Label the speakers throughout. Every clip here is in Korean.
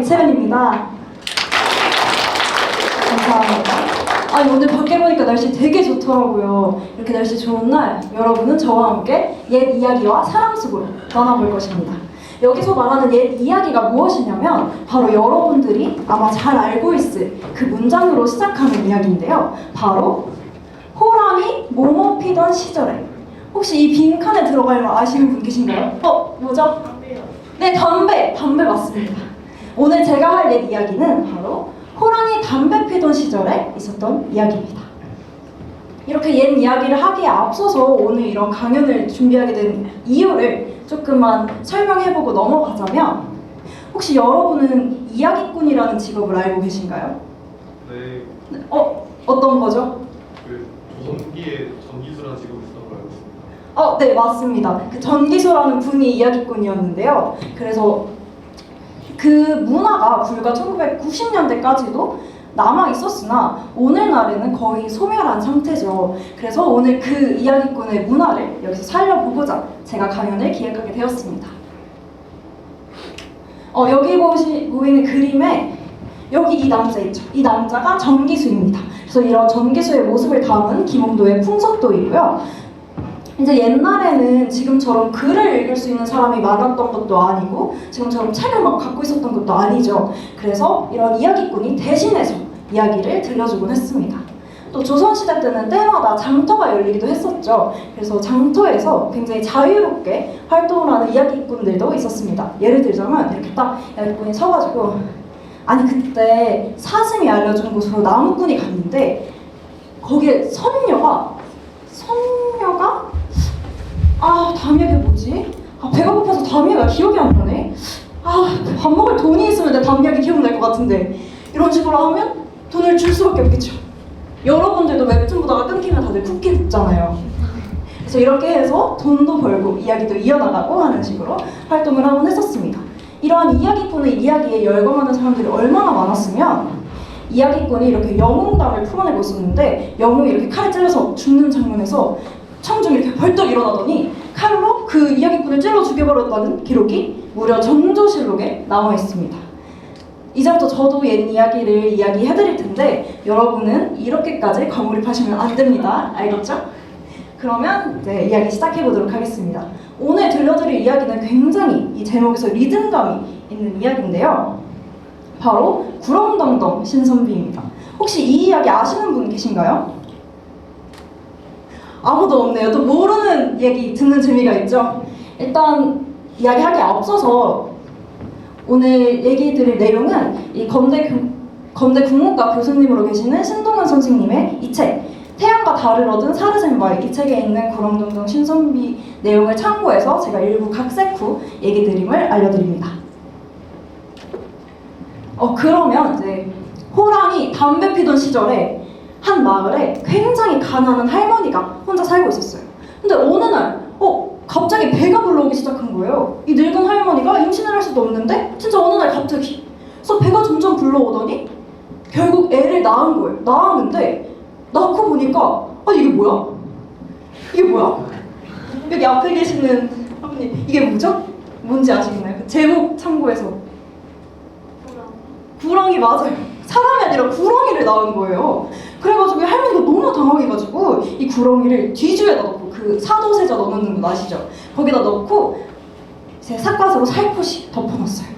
Speaker 1: 이채은입니다. 감사합니다. 아니 오늘 밖에 보니까 날씨 되게 좋더라고요. 이렇게 날씨 좋은 날 여러분은 저와 함께 옛 이야기와 사랑 속으로 떠나볼 것입니다. 여기서 말하는 옛 이야기가 무엇이냐면 바로 여러분들이 아마 잘 알고 있을 그 문장으로 시작하는 이야기인데요. 바로 호랑이 모모 피던 시절에. 혹시 이 빈칸에 들어갈 만 아시는 분 계신가요? 뭐죠?
Speaker 2: 담배요.
Speaker 1: 네, 담배 맞습니다. 오늘 제가 할 옛 이야기는 바로 호랑이 담배 피던 시절에 있었던 이야기입니다. 이렇게 옛 이야기를 하기에 앞서서 오늘 이런 강연을 준비하게 된 이유를 조금만 설명해보고 넘어가자면, 혹시 여러분은 이야기꾼이라는 직업을 알고 계신가요?
Speaker 2: 네.
Speaker 1: 어떤 거죠?
Speaker 2: 그 조선기에 전기수라는 직업이 있었던 걸 알고 있습니다.
Speaker 1: 네, 맞습니다. 그 전기소라는 분이 이야기꾼이었는데요. 그래서 그 문화가 불과 1990년대까지도 남아 있었으나 오늘날에는 거의 소멸한 상태죠. 그래서 오늘 그 이야기꾼의 문화를 여기서 살려보고자 제가 강연을 기획하게 되었습니다. 여기 보이는 그림에 여기 이 남자 있죠. 이 남자가 전기수입니다. 그래서 이런 전기수의 모습을 담은 김홍도의 풍속도이고요. 이제 옛날에는 지금처럼 글을 읽을 수 있는 사람이 많았던 것도 아니고 지금처럼 책을 막 갖고 있었던 것도 아니죠. 그래서 이런 이야기꾼이 대신해서 이야기를 들려주곤 했습니다. 또 조선시대 때는 때마다 장터가 열리기도 했었죠. 그래서 장터에서 굉장히 자유롭게 활동을 하는 이야기꾼들도 있었습니다. 예를 들자면 이렇게 딱 이야기꾼이 서가지고, 아니 그때 사슴이 알려준 곳으로 나무꾼이 갔는데 거기에 선녀가 다음 이야기가 뭐지? 배가 고파서 다음 이야기가 기억이 안 나네? 밥 먹을 돈이 있으면 내 다음 이야기 기억날 것 같은데, 이런 식으로 하면 돈을 줄 수밖에 없겠죠. 여러분들도 웹툰 보다가 끊기면 다들 쿠키 굽잖아요. 그래서 이렇게 해서 돈도 벌고 이야기도 이어나가고 하는 식으로 활동을 하곤 했었습니다. 이러한 이야기꾼의 이야기에 열광하는 사람들이 얼마나 많았으면 이야기꾼이 이렇게 영웅담을 풀어내고 있었는데, 영웅이 이렇게 칼에 찔려서 죽는 장면에서 청중이 이렇게 벌떡 일어나더니 칼로 그 이야기꾼을 찔러 죽여버렸다는 기록이 무려 정조실록에 나와 있습니다. 이제부터 저도 옛 이야기를 이야기해드릴 텐데 여러분은 이렇게까지 과몰입하시면 안 됩니다. 알겠죠? 그러면 이제 이야기 시작해보도록 하겠습니다. 오늘 들려드릴 이야기는 굉장히 이 제목에서 리듬감이 있는 이야기인데요. 바로 구렁덩덩 신선비입니다. 혹시 이 이야기 아시는 분 계신가요? 아무도 없네요. 또 모르는 얘기 듣는 재미가 있죠. 일단 이야기하기에 앞서서 오늘 얘기 드릴 내용은 이 건대 국문과 교수님으로 계시는 신동은 선생님의 이 책 태양과 달을 얻은 사르센바이, 이 책에 있는 구렁덩덩 신선비 내용을 참고해서 제가 일부 각색 후 얘기 드림을 알려드립니다. 그러면 이제 호랑이 담배 피던 시절에 한 마을에 굉장히 가난한 할머니가 혼자 살고 있었어요. 근데 어느 날 갑자기 배가 불러오기 시작한 거예요. 이 늙은 할머니가 임신을 할 수도 없는데 진짜 어느 날 갑자기. 그래서 배가 점점 불러오더니 결국 애를 낳은 거예요. 낳았는데 낳고 보니까 이게 뭐야? 이게 뭐야? 여기 앞에 계시는 할머니, 이게 뭐죠? 뭔지 아시겠나요? 그 제목 참고해서. 구렁이 맞아요. 사람이 아니라 구렁이를 낳은 거예요. 그래가지고 할머니가 너무 당황해가지고 이 구렁이를 뒤주에다 넣고, 그 사도세자 넣는 거 아시죠? 거기다 넣고 제 삿갓으로 살포시 덮어놨어요.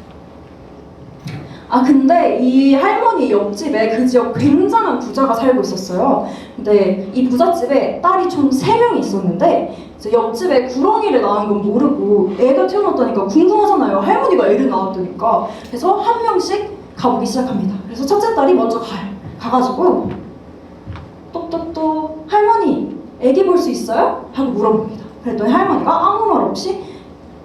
Speaker 1: 근데 이 할머니 옆집에 그 지역 굉장한 부자가 살고 있었어요. 근데 이 부잣집에 딸이 총 3명이 있었는데 이제 옆집에 구렁이를 낳은 건 모르고 애가 태어났다니까 궁금하잖아요. 할머니가 애를 낳았다니까. 그래서 한 명씩 가보기 시작합니다. 그래서 첫째 딸이 먼저 가가지고 똑똑똑, 할머니 애기 볼 수 있어요? 하고 물어봅니다. 그랬더니 할머니가 아무 말 없이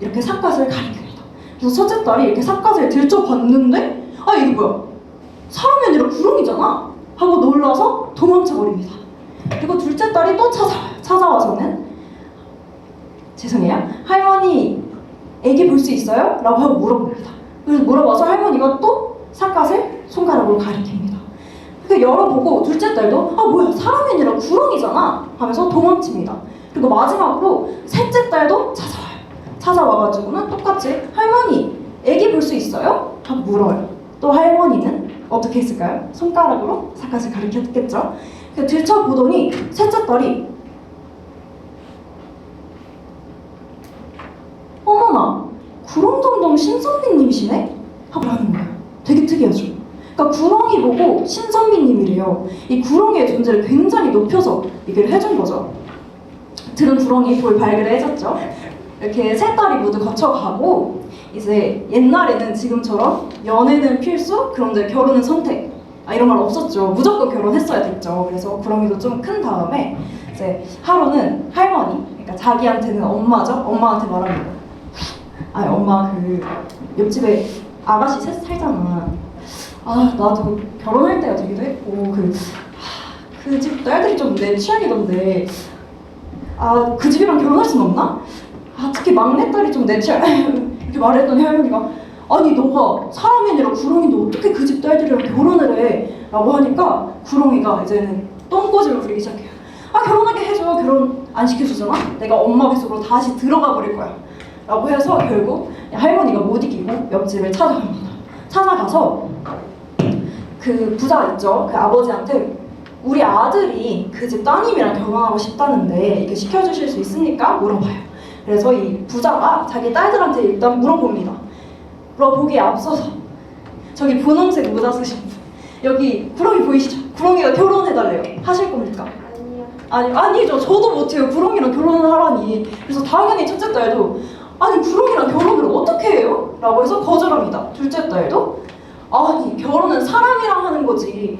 Speaker 1: 이렇게 삿갓을 가리킵니다. 그래서 첫째 딸이 이렇게 삿갓을 들춰봤는데 이게 뭐야? 사람이 아니라 구렁이잖아? 하고 놀라서 도망쳐버립니다. 그리고 둘째 딸이 또 찾아와서는 죄송해요, 할머니 애기 볼 수 있어요? 라고 하고 물어봅니다. 그래서 물어봐서 할머니가 또 삿갓을 손가락으로 가리킵니다. 열어보고 둘째 딸도 뭐야, 사람이 아니라 구렁이잖아 하면서 도망칩니다. 그리고 마지막으로 셋째 딸도 찾아와요. 찾아와가지고는 똑같이 할머니 애기 볼 수 있어요? 하고 물어요. 또 할머니는 어떻게 했을까요? 손가락으로 사갓을 가리켰겠죠. 들춰보더니 셋째 딸이 어머나 구렁동동 신선미님이시네? 하고 하는 거예요. 되게 특이하죠. 그러니까 구렁이 보고 신선미님이래요. 이 구렁이의 존재를 굉장히 높여서 얘기를 해준 거죠. 들은 구렁이 돌 발견을 해줬죠. 이렇게 세 딸이 모두 거쳐가고 이제 옛날에는 지금처럼 연애는 필수, 그런데 결혼은 선택 이런 말 없었죠. 무조건 결혼했어야 됐죠. 그래서 구렁이도 좀 큰 다음에 이제 하루는 할머니, 그러니까 자기한테는 엄마죠. 엄마한테 말합니다. 아니 엄마 그 옆집에 아가씨 셋 살잖아. 나도 결혼할 때가 되기도 했고 그 집 딸들이 좀 내 취향이던데 그 집이랑 결혼할 순 없나? 특히 막내딸이 좀 내 취향 이렇게 말했더니 할머니가 아니 너가 사람이 아니라 구렁이인데 어떻게 그 집 딸들이랑 결혼을 해? 라고 하니까 구렁이가 이제는 똥꼬집을 부리기 시작해요. 결혼하게 해줘. 결혼 안 시켜주잖아? 내가 엄마 뱃속으로 다시 들어가 버릴 거야. 라고 해서 결국 할머니가 못 이기고 옆집을 찾아갑니다. 찾아가서 그 부자 있죠? 그 아버지한테 우리 아들이 그 집 따님이랑 결혼하고 싶다는데 이렇게 시켜주실 수 있습니까? 물어봐요. 그래서 이 부자가 자기 딸들한테 일단 물어봅니다. 물어보기에 앞서서 저기 분홍색 모자 쓰신 분 여기 구렁이 보이시죠? 구렁이가 결혼해달래요. 하실 겁니까? 아니죠. 저도 못해요. 구렁이랑 결혼을 하라니. 그래서 당연히 첫째 딸도 아니 구렁이랑 결혼을 어떻게 해요? 라고 해서 거절합니다. 둘째 딸도 아니 결혼은 사람이랑 하는 거지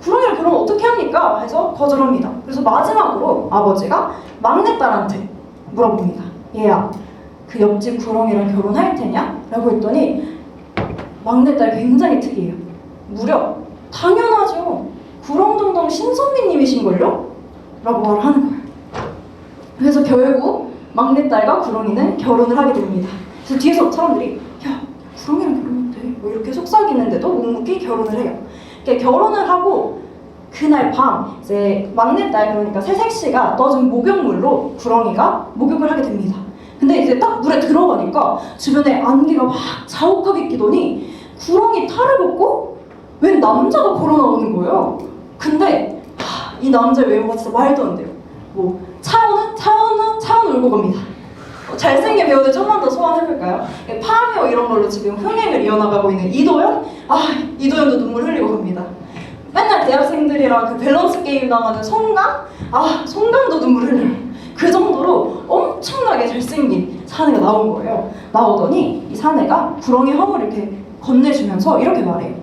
Speaker 1: 구렁이랑 결혼 어떻게 합니까? 해서 거절합니다. 그래서 마지막으로 아버지가 막내딸한테 물어봅니다. 얘야 그 옆집 구렁이랑 결혼할 테냐? 라고 했더니 막내딸 굉장히 특이해요. 무려 당연하죠. 구렁동동 신선미님이신걸요? 라고 말을 하는 거예요. 그래서 결국 막내딸과 구렁이는 결혼을 하게 됩니다. 그래서 뒤에서 사람들이 야 구렁이랑 결혼하면 돼 뭐 이렇게 속삭이는데도 묵묵히 결혼을 해요. 그러니까 결혼을 하고 그날 밤 이제 막내딸 그러니까 새색시가 떠준 목욕물로 구렁이가 목욕을 하게 됩니다. 근데 이제 딱 물에 들어가니까 주변에 안개가 막 자욱하게 끼더니 구렁이 탈을 벗고 웬 남자가 걸어 나오는 거예요. 근데 이 남자의 외모가 진짜 말도 안 돼요. 뭐 차은우 울고 갑니다. 잘생긴 배우들 좀만 더 소환해볼까요? 파묘 이런 걸로 지금 흥행을 이어나가고 있는 이도현? 이도현도 눈물 흘리고 갑니다. 맨날 대학생들이랑 그 밸런스 게임 당하는 송강? 송강도 눈물 흘려요. 그 정도로 엄청나게 잘생긴 사내가 나온 거예요. 나오더니 이 사내가 구렁이 허물을 이렇게 건네주면서 이렇게 말해요.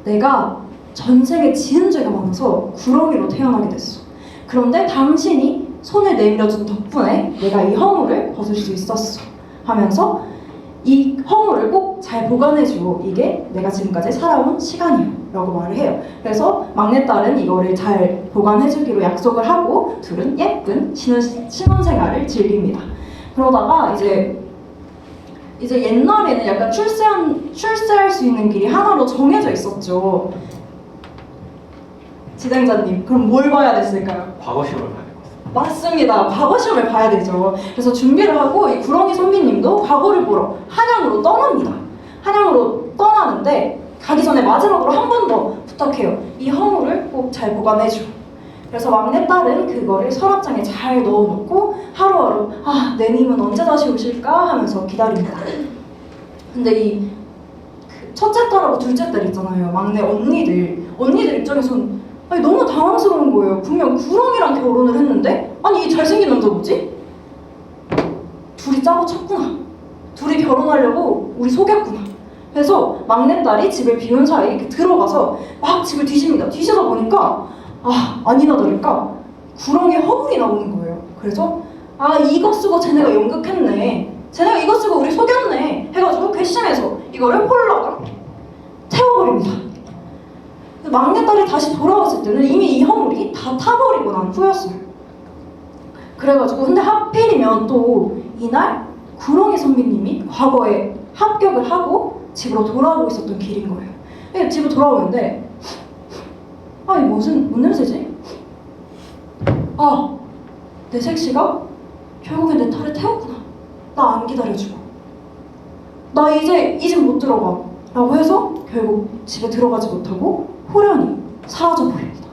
Speaker 1: 내가 전생에 지은 죄가 많아서 구렁이로 태어나게 됐어. 그런데 당신이 손을 내밀어준 덕분에 내가 이 허물을 벗을 수 있었어. 하면서 이 허물을 꼭 잘 보관해주고 이게 내가 지금까지 살아온 시간이야 라고 말을 해요. 그래서 막내딸은 이거를 잘 보관해주기로 약속을 하고 둘은 예쁜 신혼생활을 즐깁니다. 그러다가 이제 옛날에는 약간 출세할 수 있는 길이 하나로 정해져 있었죠. 진행자님, 그럼 뭘 봐야 됐을까요?
Speaker 2: 과거 시험을 봐야 될 것 같습니다.
Speaker 1: 맞습니다. 과거 시험을 봐야 되죠. 그래서 준비를 하고 이 구렁이 선비님도 과거를 보러 한양으로 떠납니다. 한양으로 떠나는데 가기 전에 마지막으로 한 번 더 부탁해요. 이 허물을 꼭 잘 보관해줘. 그래서 막내딸은 그거를 서랍장에 잘 넣어놓고 하루하루 내님은 언제 다시 오실까 하면서 기다립니다. 근데 그 첫째 딸하고 둘째 딸 있잖아요. 막내 언니들 입장에선 너무 당황스러운 거예요. 분명 구렁이랑 결혼을 했는데 이 잘생긴 남자 뭐지? 둘이 짜고 쳤구나. 둘이 결혼하려고 우리 속였구나. 그래서 막내딸이 집을 비운 사이에 이렇게 들어가서 막 집을 뒤집니다. 뒤져다 보니까 아니나 다를까 구렁이 허물이 나오는 거예요. 그래서 이거 쓰고 쟤네가 연극했네. 쟤네가 이거 쓰고 우리 속였네. 해가지고 괘씸해서 이거를 홀라당 태워버립니다. 막내딸이 다시 돌아왔을 때는 이미 이 허물이 다 타버리고 난 후였어요. 그래가지고 근데 하필이면 또 이날 구렁이 선비님이 과거에 합격을 하고 집으로 돌아오고 있었던 길인 거예요. 집으로 돌아오는데 뭔 냄새지? 내 색시가 결국에 내 탈을 태웠구나. 나 안 기다려주고 나 이제 이 집 못 들어가 라고 해서 결국 집에 들어가지 못하고 호련히 사라져버립니다.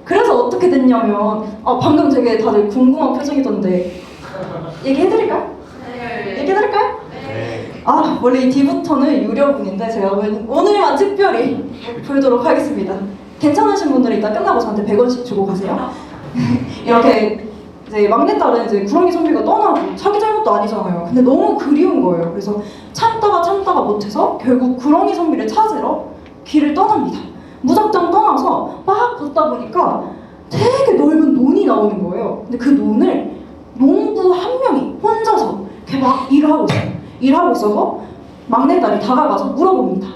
Speaker 1: 그래서 어떻게 됐냐면 방금 되게 다들 궁금한 표정이던데 얘기해드릴까요?
Speaker 3: 네.
Speaker 1: 얘기해드릴까요?
Speaker 2: 네.
Speaker 1: 원래 이 뒤부터는 유료분인데 제가 오늘만 특별히 풀도록 하겠습니다. 괜찮으신 분들은 이따 끝나고 저한테 100원씩 주고 가세요. 이렇게 이제 막내딸은 이제 구렁이 선비가 떠나고 자기 잘못도 아니잖아요. 근데 너무 그리운 거예요. 그래서 참다가 못해서 결국 구렁이 선비를 찾으러 길을 떠납니다. 무작정 떠나서 막 걷다 보니까 되게 넓은 논이 나오는 거예요. 근데 그 논을 농부 한 명이 혼자서 이렇게 막 일하고 있어요. 일하고 있어서 막내딸이 다가가서 물어봅니다.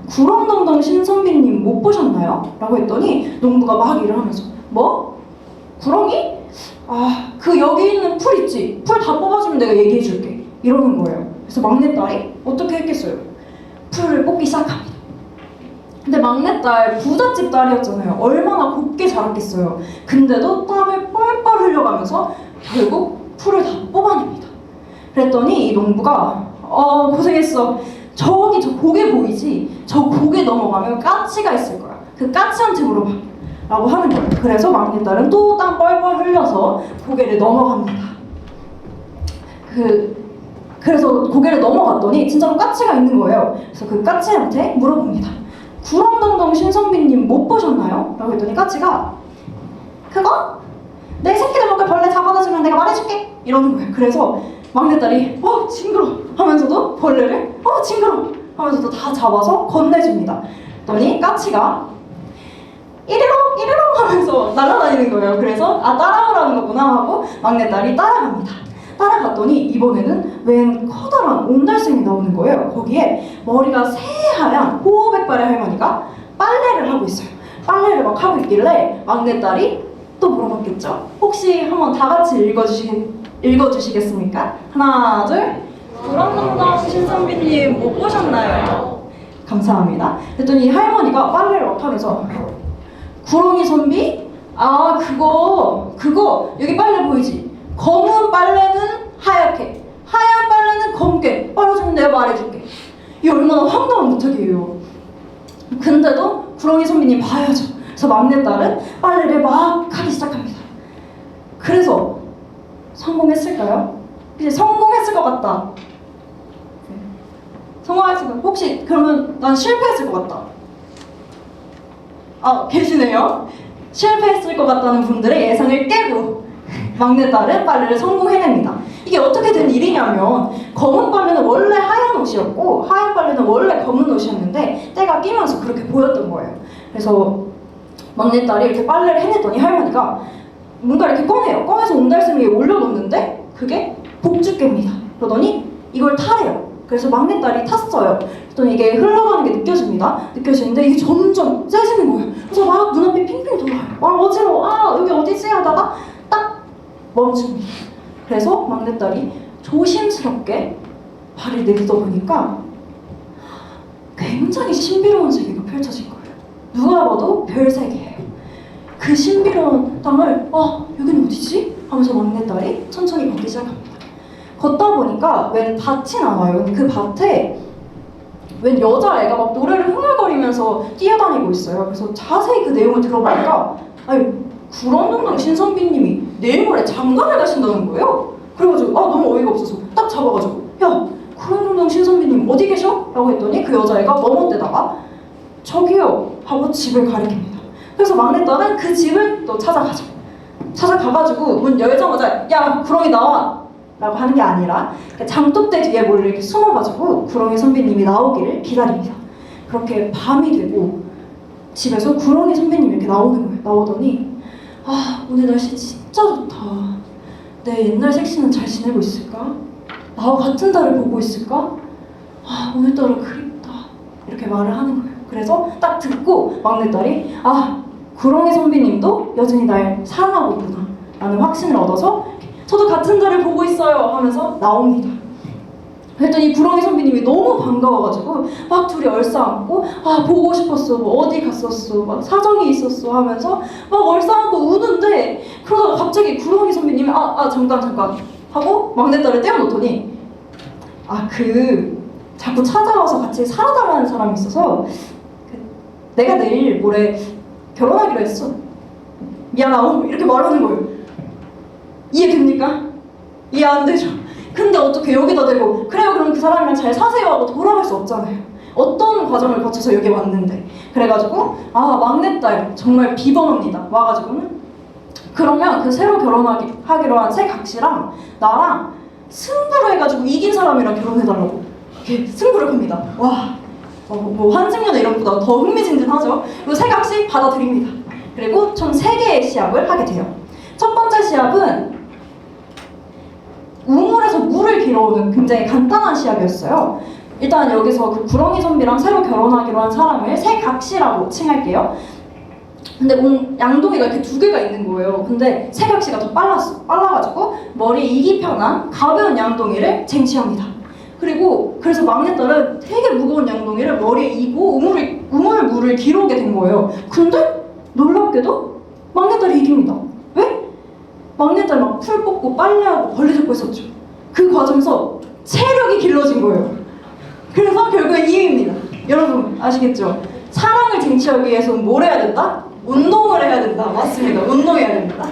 Speaker 1: 구렁덩덩 신선비님 못 보셨나요? 라고 했더니 농부가 막 일을 하면서 뭐? 구렁이? 그 여기 있는 풀 있지? 풀 다 뽑아주면 내가 얘기해줄게 이러는 거예요. 그래서 막내딸이 어떻게 했겠어요? 풀을 뽑기 시작합니다. 근데 막내딸 부잣집 딸이었잖아요. 얼마나 곱게 자랐겠어요. 근데도 땀을 뻘뻘 흘려가면서 결국 풀을 다 뽑아냅니다. 그랬더니 이 농부가 고생했어. 저기 저 고개 보이지? 저 고개 넘어가면 까치가 있을 거야. 그 까치한테 물어봐 라고 하는 거예요. 그래서 막내딸은 또 땀 뻘뻘 흘려서 고개를 넘어갑니다. 그래서 고개를 넘어갔더니 진짜로 까치가 있는 거예요. 그래서 그 까치한테 물어봅니다. 구렁덩덩 신선비님 못 보셨나요? 라고 했더니 까치가 그거? 내 새끼들 먹을 벌레 잡아다 주면 내가 말해줄게 이러는 거예요. 그래서 막내딸이 징그러 하면서도 벌레를 징그러 하면서도 다 잡아서 건네줍니다. 그랬더니 까치가 이리로 하면서 날아다니는 거예요. 그래서 따라오라는 거구나 하고 막내딸이 따라갑니다. 따라갔더니 이번에는 웬 커다란 온달샘이 나오는 거예요. 거기에 머리가 새하얀 호백발의 할머니가 빨래를 하고 있어요. 빨래를 막 하고 있길래 막내딸이 또 물어봤겠죠. 혹시 한번 다 같이 읽어주시겠습니까? 하나, 둘. 구렁덩덩 신선비님 못 보셨나요? 감사합니다. 그랬더니 할머니가 빨래를 막 하면서 구렁이 선비? 그거 여기 빨래 보이지? 검은 빨래는 하얗게, 하얀 빨래는 검게 빨아주면 내가 말해줄게. 이게 얼마나 황당한 부탁이에요. 근데도 구렁이 선비님 봐야죠. 그래서 막내딸은 빨래를 막 하기 시작합니다. 그래서 성공했을까요? 이제 성공했을 것 같다. 성공했을 것 같다. 혹시 그러면 난 실패했을 것 같다. 계시네요. 실패했을 것 같다는 분들의 예상을 깨고 막내딸은 빨래를 성공해냅니다. 이게 어떻게 된 일이냐면 검은 빨래는 원래 하얀 옷이었고 하얀 빨래는 원래 검은 옷이었는데 때가 끼면서 그렇게 보였던 거예요. 그래서 막내딸이 이렇게 빨래를 해냈더니 할머니가 뭔가 이렇게 꺼내서 온달샘 위에 올려놓는데 그게 복주개입니다. 그러더니 이걸 타래요. 그래서 막내딸이 탔어요. 그랬더니 이게 흘러가는 게 느껴지는데 이게 점점 세지는 거예요. 그래서 막 눈앞이 핑핑 돌아요. 어지러워. 여기 어디지? 하다가 딱 멈춥니다. 그래서 막내딸이 조심스럽게 발을 내딛어보니까 굉장히 신비로운 세계가 펼쳐진 거예요. 누가 봐도 별세계예요. 그 신비로운 땅을 여기는 어디지? 하면서 막내딸이 천천히 걷기 시작합니다. 걷다 보니까 웬 밭이 나와요. 그 밭에 웬 여자애가 막 노래를 흥얼거리면서 뛰어다니고 있어요. 그래서 자세히 그 내용을 들어보니까 구렁덩덩 신선비님이 내일 모레 장가를 가신다는 거예요. 그래가지고 너무 어이가 없어서 딱 잡아가지고 야 구렁덩덩 신선비님 어디 계셔? 라고 했더니 그 여자애가 머뭇대다가 저기요 하고 집을 가리킵니다. 그래서 막내딸은 그 집을 또 찾아가죠. 찾아가가지고 문 열자마자 야 구렁이 나와! 라고 하는 게 아니라 장독대 뒤에 몰래 이렇게 숨어가지고 구렁이 선배님이 나오기를 기다립니다. 그렇게 밤이 되고 집에서 구렁이 선배님이 이렇게 나오는 거예요. 나오더니 오늘 날씨 진짜 좋다. 내 옛날 색시는 잘 지내고 있을까? 나와 같은 달을 보고 있을까? 오늘따라 그립다. 이렇게 말을 하는 거예요. 그래서 딱 듣고 막내딸이 구렁이 선배님도 여전히 날 사랑하고 있구나 라는 확신을 얻어서 저도 같은 달을 보고 있어요 하면서 나옵니다. 그랬더니 구렁이 선배님이 너무 반가워가지고 막 둘이 얼싸안고 보고 싶었어, 뭐 어디 갔었어, 막 사정이 있었어 하면서 막 얼싸안고 우는데 그러다가 갑자기 구렁이 선배님이 잠깐 하고 막내딸을 떼어놓더니 자꾸 찾아와서 같이 살아달라는 사람이 있어서 내가 내일 모레 결혼하기로 했어. 미안하오. 이렇게 말하는 거예요. 이해됩니까? 이해 안 되죠? 근데 어떻게 여기다 대고 그래요 그럼 그 사람이랑 잘 사세요 하고 돌아갈 수 없잖아요. 어떤 과정을 거쳐서 여기 왔는데. 그래가지고 막내딸 정말 비범합니다. 와가지고는 그러면 그 새로 결혼하기로 한 새 각시랑 나랑 승부를 해가지고 이긴 사람이랑 결혼해달라고 이렇게 승부를 겁니다. 와, 뭐 환승연애 이런 것보다 더 흥미진진하죠. 그리고 새 각시 받아들입니다. 그리고 총 3개의 시합을 하게 돼요. 첫 번째 시합은 우물에서 물을 길어오는 굉장히 간단한 시합이었어요. 일단 여기서 그 구렁이 선비랑 새로 결혼하기로 한 사람을 새 각시라고 칭할게요. 근데 양동이가 이렇게 2개가 있는 거예요. 근데 새 각시가 더 빨라가지고 머리에 이기 편한 가벼운 양동이를 쟁취합니다. 그리고 그래서 막내딸은 되게 무거운 양동이를 머리에 이고 물을 길어오게 된 거예요. 근데 놀랍게도 막내딸이 이깁니다. 왜? 막내딸 막 풀 뽑고 빨래하고 벌레 잡고 있었죠. 그 과정에서 체력이 길러진 거예요. 그래서 결국엔 이깁니다. 여러분 아시겠죠? 사랑을 쟁취하기 위해서는 뭘 해야 된다? 운동을 해야 된다. 맞습니다. 운동해야 됩니다.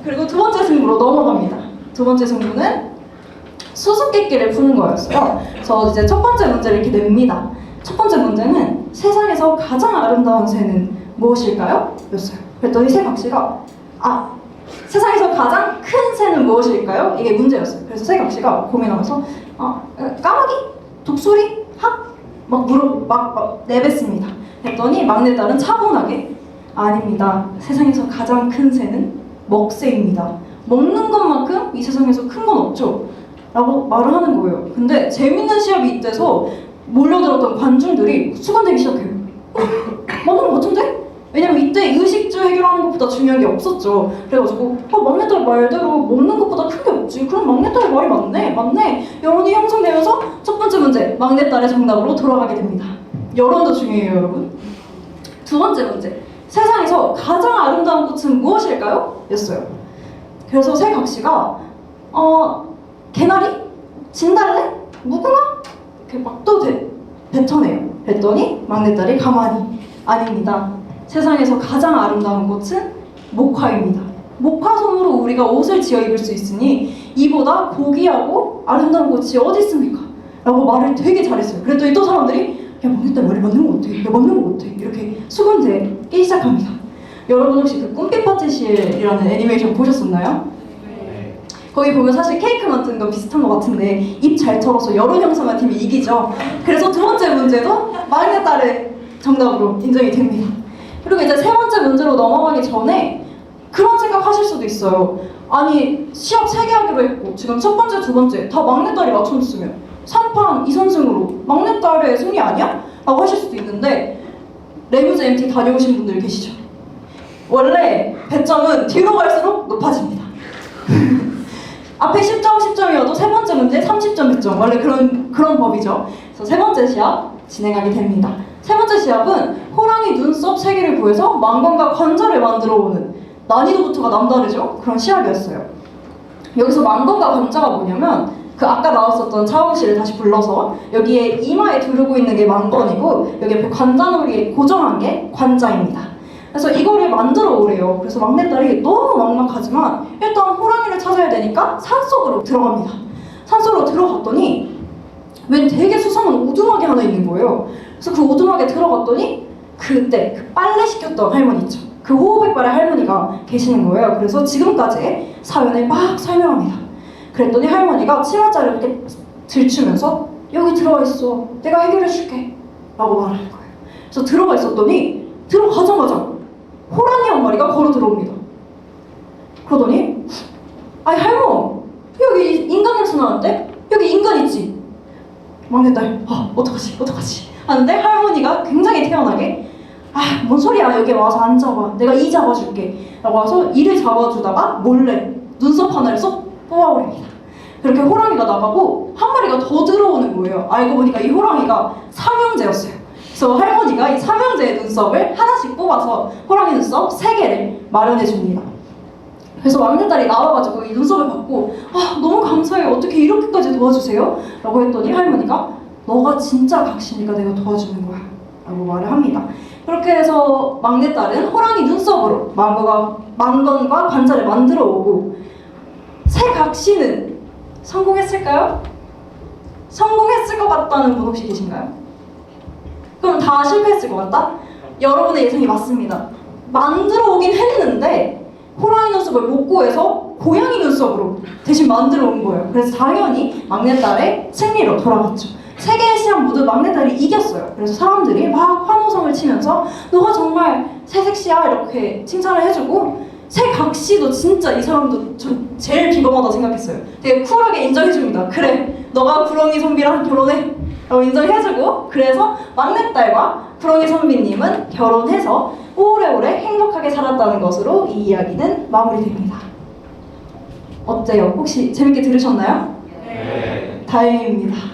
Speaker 1: 그리고 두 번째 승부로 넘어갑니다. 두 번째 승부는 수수께끼를 푸는 거였어요. 그래서 이제 첫 번째 문제를 이렇게 냅니다. 첫 번째 문제는 세상에서 가장 아름다운 새는 무엇일까요? 였어요. 그랬더니 새 각시가 세상에서 가장 큰 새는 무엇일까요? 이게 문제였어요. 그래서 새 각시가 고민하면서 까마귀? 독수리? 학? 막 내뱉습니다. 했더니 막내딸은 차분하게 아닙니다. 세상에서 가장 큰 새는 먹새입니다. 먹는 것만큼 이 세상에서 큰 건 없죠. 라고 말을 하는 거예요. 근데 재밌는 시합이 이때서 몰려들었던 관중들이 수건대기 시작해요. 맞는 것 같은데? 왜냐면 이때 의식주 해결하는 것보다 중요한 게 없었죠. 그래가지고 막내딸 말대로 먹는 것보다 큰 게 없지. 그럼 막내딸의 말이 맞네. 여론이 형성되면서 첫 번째 문제 막내딸의 정답으로 돌아가게 됩니다. 여론도 중요해요, 여러분. 두 번째 문제 세상에서 가장 아름다운 꽃은 무엇일까요? 였어요. 그래서 새 각시가 개나리? 진달래? 무궁화? 이렇게 막 또 뱉어내요. 그랬더니 막내딸이 가만히 아닙니다. 세상에서 가장 아름다운 꽃은 목화입니다. 목화솜으로 우리가 옷을 지어 입을 수 있으니 이보다 고귀하고 아름다운 꽃이 어디 있습니까? 라고 말을 되게 잘했어요. 그랬더니 또 사람들이 야 막내딸 말이 맞는 것 같아. 야 맞는 것 같아. 이렇게 수근대기 시작합니다. 여러분 혹시 그 꿈빛 파티실이라는 애니메이션 보셨었나요?
Speaker 2: 네.
Speaker 1: 거기 보면 사실 케이크 만드는 건 비슷한 것 같은데 입 잘 털어서 여론 형성한 팀이 이기죠. 그래서 두 번째 문제도 막내딸의 정답으로 인정이 됩니다. 그리고 이제 세 번째 문제로 넘어가기 전에 그런 생각 하실 수도 있어요. 아니 시합 3개 하기로 했고 지금 첫 번째, 두 번째 다 막내딸이 맞춰줬으면 3판 2선승으로 막내딸의 승리 아니야? 라고 하실 수도 있는데 레뮤즈 MT 다녀오신 분들 계시죠? 원래 배점은 뒤로 갈수록 높아집니다. 앞에 10점, 10점이어도 세 번째 문제 30점 배점. 원래 그런 법이죠. 그래서 세 번째 시합 진행하게 됩니다. 세 번째 시합은 호랑이 눈썹 3개를 구해서 망건과 관자를 만들어 오는 난이도부터가 남다르죠? 그런 시합이었어요. 여기서 망건과 관자가 뭐냐면 그 아까 나왔었던 차원 씨를 다시 불러서 여기에 이마에 두르고 있는 게 망건이고 여기 옆에 관자놀이에 고정한 게 관자입니다. 그래서 이거를 만들어 오래요. 그래서 막내딸이 너무 막막하지만 일단 호랑이를 찾아야 되니까 산속으로 들어갑니다. 산속으로 들어갔더니 웬 되게 수상한 오두막이 하나 있는 거예요. 그래서 그 오두막에 들어갔더니 그때 그 빨래 시켰던 할머니 있죠. 그 호호백발의 할머니가 계시는 거예요. 그래서 지금까지 사연을 막 설명합니다. 그랬더니 할머니가 치마자를 이렇게 들추면서 여기 들어와 있어. 내가 해결해 줄게. 라고 말하는 거예요. 그래서 들어가 있었더니 들어가자마자 호랑이 한 마리가 걸어 들어옵니다. 그러더니 아니 할머 여기 인간 냄새 나는데? 여기 인간 있지? 막내딸 어떡하지 하는데 할머니가 굉장히 태연하게 뭔 소리야 여기 와서 앉아봐 내가 이 잡아줄게 라고 해서 이를 잡아주다가 몰래 눈썹 하나를 쏙 뽑아버립니다. 그렇게 호랑이가 나가고 한 마리가 더 들어오는 거예요. 알고 보니까 이 호랑이가 삼형제였어요. 그래서 할머니가 이 삼형제의 눈썹을 하나씩 뽑아서 호랑이 눈썹 3개를 마련해 줍니다. 그래서 막내딸이 나와가지고 이 눈썹을 받고 아 너무 감사해요. 어떻게 이렇게까지 도와주세요? 라고 했더니 할머니가 너가 진짜 각시니까 내가 도와주는 거야 라고 말을 합니다. 그렇게 해서 막내딸은 호랑이 눈썹으로 망건과 관자를 만들어 오고 새 각시는 성공했을까요? 성공했을 것 같다는 분 혹시 계신가요? 그럼 다 실패했을 것 같다? 여러분의 예상이 맞습니다. 만들어 오긴 했는데 호랑이 눈썹을 못 구해서 고양이 눈썹으로 대신 만들어 온 거예요. 그래서 당연히 막내딸의 승리로 돌아갔죠. 세 개의 시합 모두 막내딸이 이겼어요. 그래서 사람들이 막 환호성을 치면서 너가 정말 새색시야 이렇게 칭찬을 해주고 새 각시도 진짜 이 사람도 전 제일 비범하다 생각했어요. 되게 쿨하게 인정해줍니다. 그래 너가 구렁이 선비랑 결혼해 라고 인정해주고 그래서 막내딸과 구렁이 선비님은 결혼해서 오래오래 행복하게 살았다는 것으로 이 이야기는 마무리됩니다. 어때요? 혹시 재밌게 들으셨나요?
Speaker 2: 네.
Speaker 1: 다행입니다.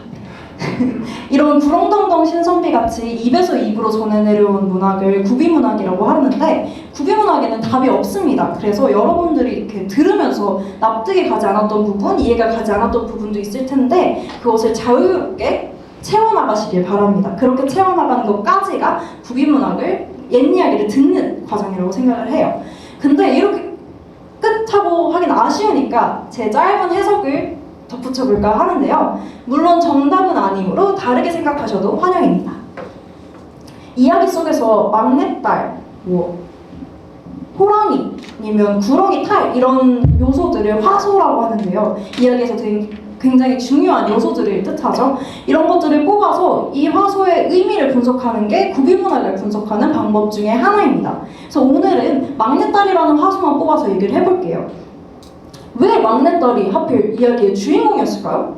Speaker 1: 이런 구렁텅텅 신선비 같이 입에서 입으로 전해내려온 문학을 구비문학이라고 하는데 구비문학에는 답이 없습니다. 그래서 여러분들이 이렇게 들으면서 납득이 가지 않았던 부분, 이해가 가지 않았던 부분도 있을 텐데 그것을 자유롭게 채워나가시길 바랍니다. 그렇게 채워나가는 것까지가 구비문학을 옛이야기를 듣는 과정이라고 생각을 해요. 근데 이렇게 끝하고 하긴 아쉬우니까 제 짧은 해석을 덧붙여볼까 하는데요. 물론 정답은 아니므로 다르게 생각하셔도 환영입니다. 이야기 속에서 막내딸, 호랑이, 아니면 구렁이 탈 이런 요소들을 화소라고 하는데요. 이야기에서 굉장히 중요한 요소들을 뜻하죠. 이런 것들을 뽑아서 이 화소의 의미를 분석하는 게 구비문학을 분석하는 방법 중에 하나입니다. 그래서 오늘은 막내딸이라는 화소만 뽑아서 얘기를 해볼게요. 왜 막내딸이 하필 이야기의 주인공이었을까요?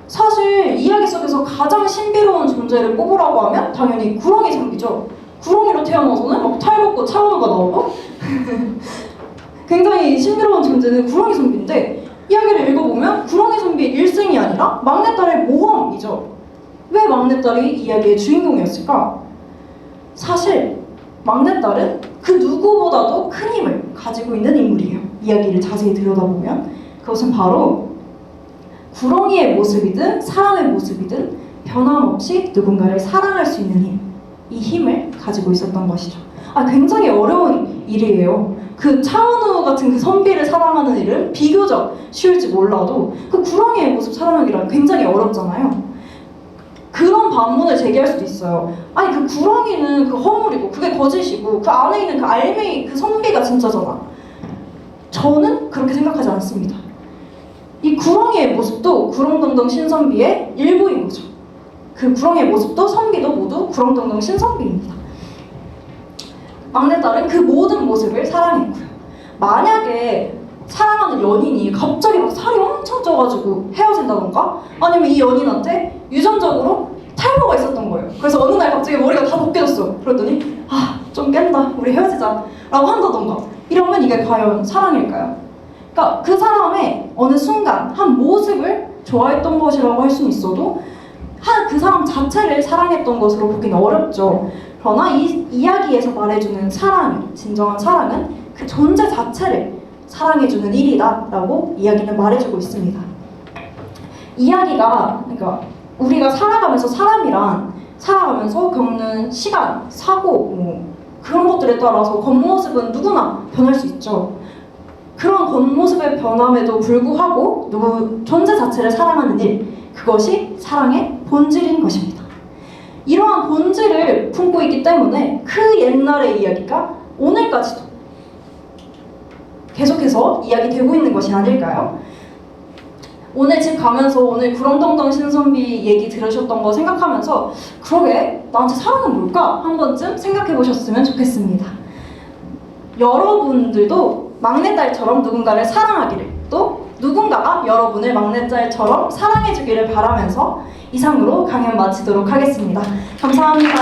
Speaker 1: 사실 이야기 속에서 가장 신비로운 존재를 뽑으라고 하면 당연히 구렁이 선비죠. 구렁이로 태어나서는 막 탈벗고 차은우가 나오고 굉장히 신비로운 존재는 구렁이 선비인데 이야기를 읽어보면 구렁이 선비의 일생이 아니라 막내딸의 모험이죠. 왜 막내딸이 이야기의 주인공이었을까? 사실 막내딸은 그 누구보다도 큰 힘을 가지고 있는 인물이에요. 이야기를 자세히 들여다보면 그것은 바로 구렁이의 모습이든 사람의 모습이든 변함없이 누군가를 사랑할 수 있는 힘, 이 힘을 가지고 있었던 것이죠. 굉장히 어려운 일이에요. 그 차은우 같은 그 선비를 사랑하는 일은 비교적 쉬울지 몰라도 그 구렁이의 모습 사랑하기란 굉장히 어렵잖아요. 그런 반문을 제기할 수도 있어요. 그 구렁이는 그 허물이고 그게 거짓이고 그 안에 있는 그 알맹이 그 선비가 진짜잖아. 저는 그렇게 생각하지 않습니다. 이 구렁이의 모습도 구렁텅텅 신선비의 일부인 거죠. 그 구렁이의 모습도 선비도 모두 구렁텅텅 신선비입니다. 막내딸은 그 모든 모습을 사랑했고요. 만약에 사랑하는 연인이 갑자기 막 살이 엄청 쪄가지고 헤어진다던가 아니면 이 연인한테 유전적으로 탈모가 있었던 거예요. 그래서 어느 날 갑자기 머리가 다 벗겨졌어. 그랬더니 좀 깬다 우리 헤어지자 라고 한다던가 이러면 이게 과연 사랑일까요? 그러니까 그 사람의 어느 순간 한 모습을 좋아했던 것이라고 할 수는 있어도 그 사람 자체를 사랑했던 것으로 보기는 어렵죠. 그러나 이 이야기에서 말해주는 진정한 사랑은 그 존재 자체를 사랑해주는 일이다 라고 이야기는 말해주고 있습니다. 그러니까 우리가 살아가면서 살아가면서 겪는 시간, 사고 그런 것들에 따라서 겉모습은 누구나 변할 수 있죠. 그런 겉모습의 변함에도 불구하고 존재 자체를 사랑하는 일, 그것이 사랑의 본질인 것입니다. 이러한 본질을 품고 있기 때문에 그 옛날의 이야기가 오늘까지도 계속해서 이야기되고 있는 것이 아닐까요? 오늘 집 가면서 오늘 구렁텅텅 신선비 얘기 들으셨던 거 생각하면서 그러게 나한테 사랑은 뭘까? 한 번쯤 생각해 보셨으면 좋겠습니다. 여러분들도 막내딸처럼 누군가를 사랑하기를, 또 누군가가 여러분을 막내딸처럼 사랑해주기를 바라면서 이상으로 강연 마치도록 하겠습니다. 감사합니다.